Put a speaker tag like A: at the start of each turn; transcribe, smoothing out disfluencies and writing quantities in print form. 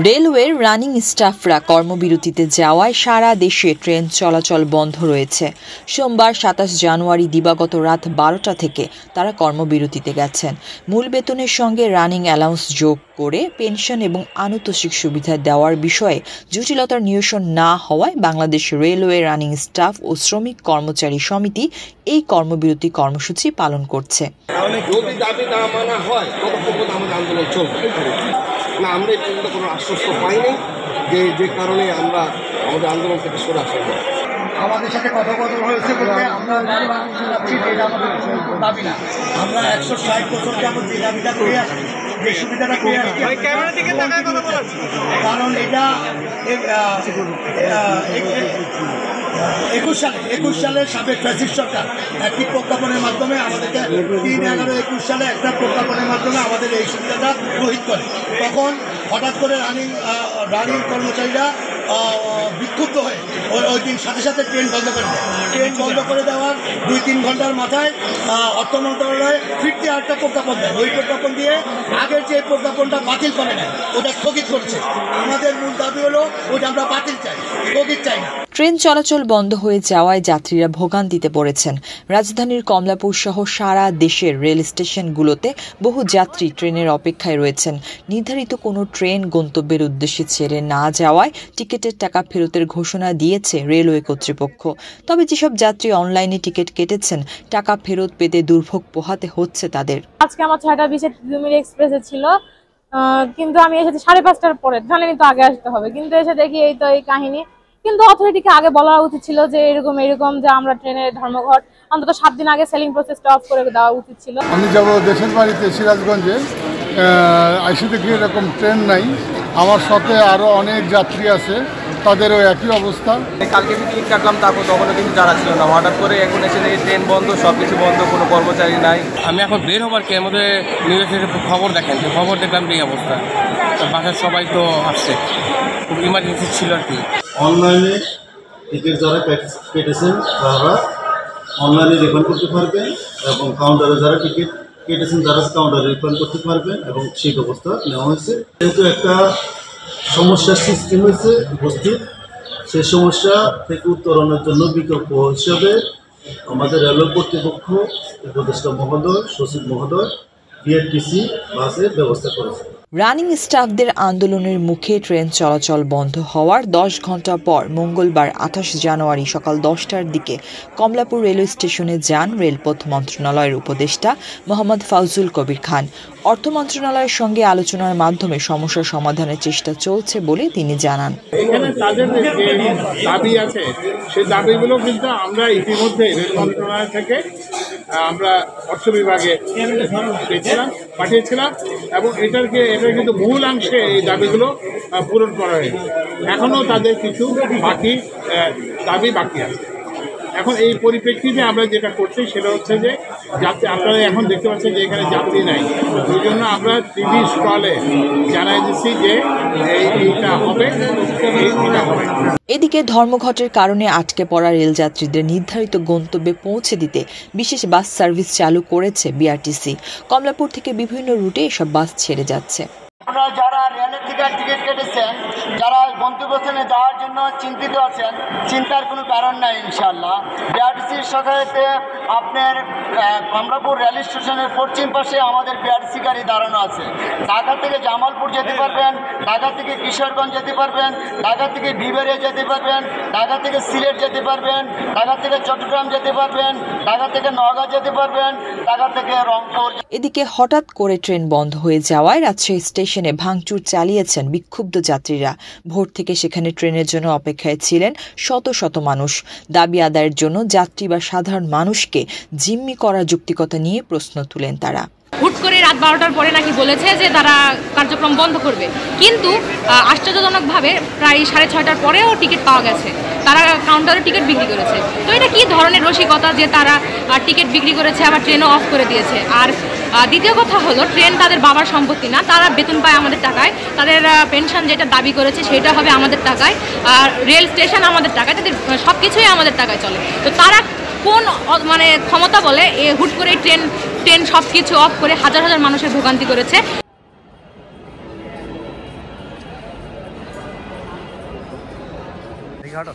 A: রেলওয়ের রানিং স্টাফরা কর্মবিরতিতে যাওয়ায় সারা দেশে ট্রেন চলাচল বন্ধ রয়েছে। সোমবার ২৭ জানুয়ারি দিবাগত রাত ১২টা থেকে তারা কর্মবিরতিতে গেছেন। মূল বেতনের সঙ্গে রানিং অ্যালাউন্স যোগ করে পেনশন এবং আনুতোষিক সুবিধা দেওয়ার বিষয়ে জটিলতার নিরসন না হওয়ায় বাংলাদেশ রেলওয়ে রানিং স্টাফ ও শ্রমিক কর্মচারী সমিতি এই কর্মবিরতি কর্মসূচি পালন করছে।
B: যদি দাবি না মানা হয় ততক্ষণ আমাদের আন্দোলন চলবে না। আমরা এই পর্যন্ত কোনো আশ্বস্ত পাইনি, যে কারণে আমরা আমাদের আন্দোলন থেকে সরে আসা।
C: আমাদের সাথে কথোপকথন হয়েছে বলতে আমরা দাবি না, আমরা ১৬০ বছর যাবত যে দাবিটা করে আসছি, যে সুবিধাটা করে আসছি, কারণ এটা ২১ সালের সাবেক ফ্যাসিস্ট সরকার একটি প্রজ্ঞাপনের মাধ্যমে আমাদেরকে ৩/১১/২১ সালে একটা প্রজ্ঞাপনের মাধ্যমে আমাদের এই সুবিধাটা রহিত করে। তখন হঠাৎ করে রানিং কর্মচারীরা বিক্ষুব্ধ হয়ে ওই দিন সাথে সাথে ট্রেন বন্ধ করে দেয়। ট্রেন বন্ধ করে দেওয়ার ২-৩ ঘন্টার মাথায় অর্থ মন্ত্রণালয় ফিরতি আরেকটা প্রজ্ঞাপন দেয়। ওই প্রজ্ঞাপন দিয়ে আগের যে প্রজ্ঞাপনটা বাতিল করে নেয়, ওটা স্থগিত করছে। আমাদের মূল দাবি হলো ওটা আমরা বাতিল চাই, স্থগিত চাই না।
A: ট্রেন চলাচল বন্ধ হয়ে যাওয়ায় যাত্রীরা ভোগান্তিতে পড়েছেন। রাজধানীর কমলাপুর সহ সারা দেশের রেল স্টেশনগুলোতে বহু যাত্রী ট্রেনের অপেক্ষায় রয়েছেন। নির্ধারিত কোনো ট্রেন গন্তব্যের উদ্দেশ্যে ছেড়ে না যাওয়ায় টিকিটের টাকা ফেরতের ঘোষণা দিয়েছে রেলওয়ে কর্তৃপক্ষ। তবে যেসব যাত্রী অনলাইনে টিকিট কেটেছেন, টাকা ফেরত পেতে দুর্ভোগ পোহাতে হচ্ছে তাদের।
D: আজকে আমার ৬টা ২০-এ তিতুমির এক্সপ্রেসে ছিল, কিন্তু আমি এসেছি ৫:৩০টার পরে। জানি তো আগে আসতে হবে, কিন্তু এসে দেখি এই তো এই কাহিনী। কিন্তু অথরিটিকে আগে বলা উচিত ছিল যে এরকম যে আমরা ট্রেনের ধর্মঘট অন্তত ৭ দিন আগে সেলিং প্রসেসটা অফ করে দেওয়া উচিত ছিল।
E: আমি যাব দেশের বাড়িতে সিরাজগঞ্জে, আইসি থেকে এরকম ট্রেন নাই। আমার সাথে আরও অনেক যাত্রী আছে, তাদেরও একই অবস্থা।
F: কালকে টিকিট কাটলাম, তারপর তখনও কিন্তু যারা ছিল না। হঠাৎ করে এখন এসে দেখি ট্রেন বন্ধ, সব কিছু বন্ধ, কোনো কর্মচারী নাই।
G: আমি এখন বের হবার কি আমাদের নিউজের খবর দেখেন, খবর দেখলাম এই অবস্থা। বাসার সবাই তো আসছে, খুব ইমার্জেন্সি ছিল আর কি।
H: অনলাইনে টিকিট যারা কেটেছেন তারা অনলাইনে রিফান্ড করতে পারবেন, এবং কাউন্টারে যারা টিকিট কেটেছেন তারা কাউন্টারে রিফান্ড করতে পারবেন, এবং সেই ব্যবস্থা নেওয়া হয়েছে। যেহেতু একটা সমস্যার সৃষ্টি হয়েছে উপস্থিত, সেই সমস্যা থেকে উত্তরণের জন্য বিকল্প হিসাবে আমাদের রেলওয়ে কর্তৃপক্ষ, উপদেষ্টা মহোদয়, সচিব মহোদয় বিআরটিসি বাসের ব্যবস্থা করেছে।
A: রানিং স্টাফদের আন্দোলনের মুখে ট্রেন চলাচল বন্ধ হওয়ার ১০ ঘণ্টা পর মঙ্গলবার ২৮ জানুয়ারি সকাল ১০টার দিকে কমলাপুর রেলওয়ে স্টেশনে যান রেলপথ মন্ত্রণালয়ের উপদেষ্টা মোহাম্মদ ফাউজুল কবির খান। অর্থ মন্ত্রণালয়ের সঙ্গে আলোচনার মাধ্যমে সমস্যা সমাধানের চেষ্টা চলছে বলে তিনি জানান।
I: এখানে তাদের যে দাবি আছে, সেই দাবিগুলো কিন্তু আমরা ইতিমধ্যে রেল মন্ত্রণালয় থেকে আমরা অর্থ বিভাগে পাঠিয়েছিলাম, এবং এটা কিন্তু বহুলাংশে এই দাবিগুলো পূরণ করা হয়েছে। এখনও তাদের কিছু দাবি বাকি আছে। এখন এই পরিপ্রেক্ষিতে আমরা যেটা করছি সেটা হচ্ছে যে যাত্রী, আপনারা এখন দেখতে পাচ্ছেন যে এখানে যাত্রী নাই, ওই জন্য আমরা টিভি স্টলে জানাই দিচ্ছি যে এইটা হবে।
A: এদিকে ধর্মঘটের কারণে আটকে পড়া রেলযাত্রীদের নির্ধারিত গন্তব্যে পৌঁছে দিতে বিশেষ বাস সার্ভিস চালু করেছে বিআরটিসি। কমলাপুর থেকে বিভিন্ন রুটে এসব বাস ছেড়ে যাচ্ছে।
C: আপনারা যারা রেলের টিকিট কেটেছেন, যারা গন্তব্যস্থানে যাওয়ার জন্য চিন্তিত আছেন, চিন্তার কোনো কারণ নাই। ইনশাআল্লাহ বিআরটিসির সাথে আপনার কমলাপুর রেল স্টেশনের পশ্চিম পাশে আমাদের বিআরটিসি গাড়ি দাঁড়ানো আছে। ঢাকা থেকে জামালপুর যেতে পারবেন, ঢাকা থেকে কিশোরগঞ্জ যেতে পারবেন, ঢাকা থেকে বিবারিয়া যেতে পারবেন, ঢাকা থেকে সিলেট যেতে পারবেন, ঢাকা থেকে চট্টগ্রাম যেতে পারবেন, ঢাকা থেকে নওগাঁ যেতে পারবেন, ঢাকা থেকে রংপুর।
A: এদিকে হঠাৎ করে ট্রেন বন্ধ হয়ে যাওয়ায় রাজশাহী স্টেশনে ভাঙচুর চালিয়েছেন বিক্ষুব্ধ যাত্রীরা। ভোর থেকে সেখানে ট্রেনের জন্য অপেক্ষায় ছিলেন শত শত মানুষ। দাবি আদায়ের জন্য যাত্রী বা সাধারণ মানুষকে জিম্মি করার যৌক্তিকতা নিয়ে প্রশ্ন তুলেন তারা।
D: হুট করে রাত 12টার পরে নাকি বলেছে যে তারা কার্যক্রম বন্ধ করবে, কিন্তু আশ্চর্যজনকভাবে প্রায় 6:30টার পরেও টিকিট পাওয়া গেছে। তারা কাউন্টারে টিকিট বিক্রি করেছে। তো এটা কি ধরনের রসিকতা যে তারা টিকিট বিক্রি করেছে আবার ট্রেনও অফ করে দিয়েছে। আর দ্বিতীয় কথা হলো, ট্রেন তাদের বাবার সম্পত্তি না, তারা বেতন পায় আমাদের টাকায়, তাদের পেনশন যেটা দাবি করেছে সেটা হবে আমাদের টাকায়, আর রেল স্টেশন আমাদের টাকায়, তাদের সব কিছুই আমাদের টাকায় চলে। তো তারা কোন ক্ষমতা বলে হুট করে ট্রেন সব কিছু অফ করে হাজার হাজার মানুষের ভোগান্তি করেছে।
J: হাঁটো